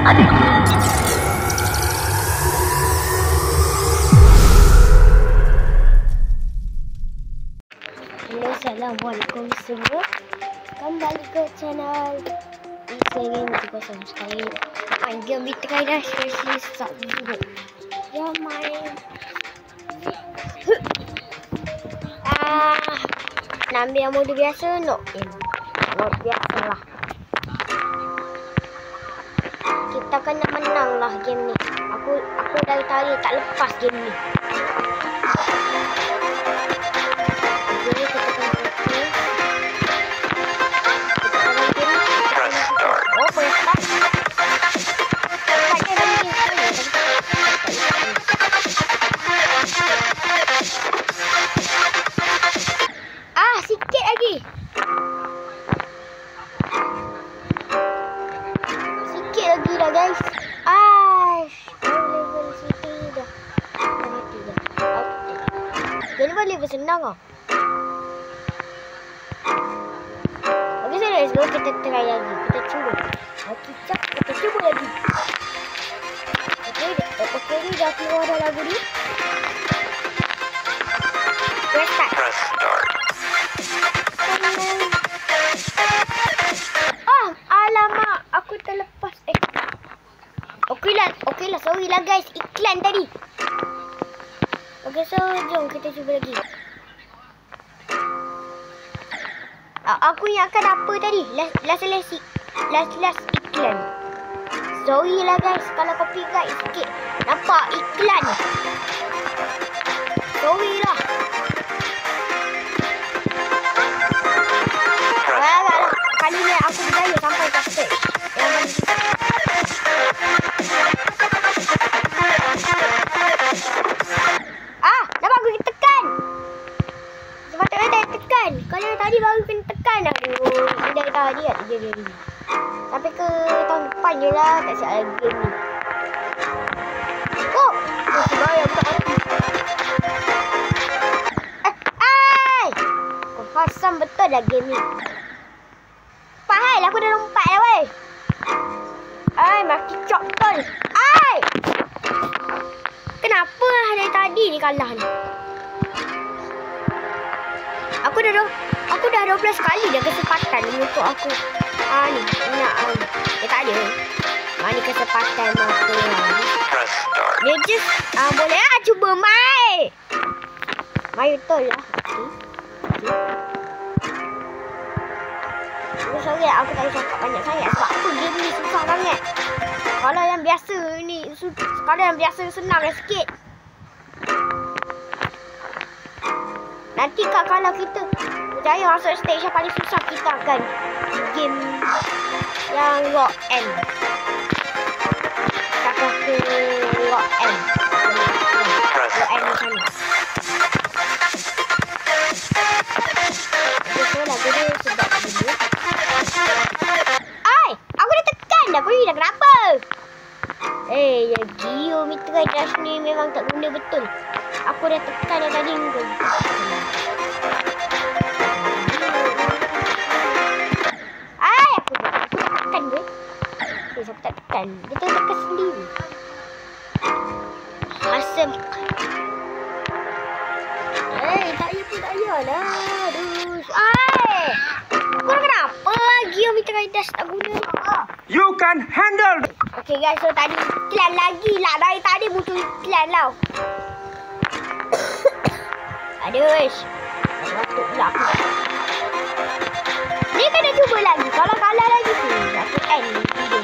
Hello, Assalamualaikum semua. Kembali ke channel Instagram juga sama sekali. Main game Bitcoin Dash versi Subzero. Ya main. Nak ambil yang mode biasa, no in. Mode biasa lah. Kita kena menang lah game ni. Aku dari tadi tak lepas game ni. Jadi kita kena sikit lagi. Sikit lagi dah guys. Level situ dah. Mati dah. Jadi pun level senang tau. Okay, so let's go. Kita try lagi. Kita cuba. Kita cuba lagi. Okay, ni dah keluar dah lagu ni. Press start. Alamak, aku terlepas. Okey lah, sorry lah guys, iklan tadi. Okay, so jom kita cuba lagi. Aku ingatkan apa tadi? Last iklan. Sorry lah guys, kalau copyright sikit. Nampak iklan. Sorry lah. Kali ni aku berjaya sampai ke stage yang mana nampak aku tekan. Sepatutnya tak tekan. Kalau yang tadi baru kena tekan. Aduh, dari tadi tak terjadi. Sampai ke tahun depan je lah. Tak siap lagi game ni. Sebaya buka mati. Fasam betul dah game ni. Aku dah lompat dah weh. Maki cok betul. Kenapa dari tadi ni kalah ni? Aku dah 12 kali dah kesempatan untuk aku. Ni nak tak ada. Ni kesempatan aku. Dia just boleh cuba mai. Mai betul lah. Sorry, aku tak boleh cakap banyak sangat sebab apa game ni susah sangat. Kalau yang biasa ni, kalau yang biasa senang dah sikit. Nanti kalau kita berjaya masuk stage yang paling susah, kita akan game yang Rock End. Kita akan ke Rock End. Rock End macam ni. So lagu dia sedap dulu. Aku dah tekan dah. Kau ni dah kenapa? Ya Geometry Dash ni memang tak guna betul. Aku dah tekan dah tadi. Aku tak tekan ke? Saya tak tekan. Dia tekan sendiri. Asam. Tak payah lah. Aduh. Korang kenapa Geometry Dash tak guna? You can handle. Okay guys, so tadi iklan lagi lah. Dari tadi muncul iklan tau. Aduh. Batuk pula aku. Ni kena cuba lagi. Kalau kalah lagi tu aku end video.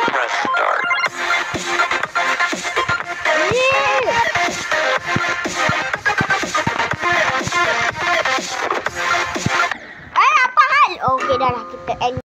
Press start. Apa hal? Okay dah lah, kita end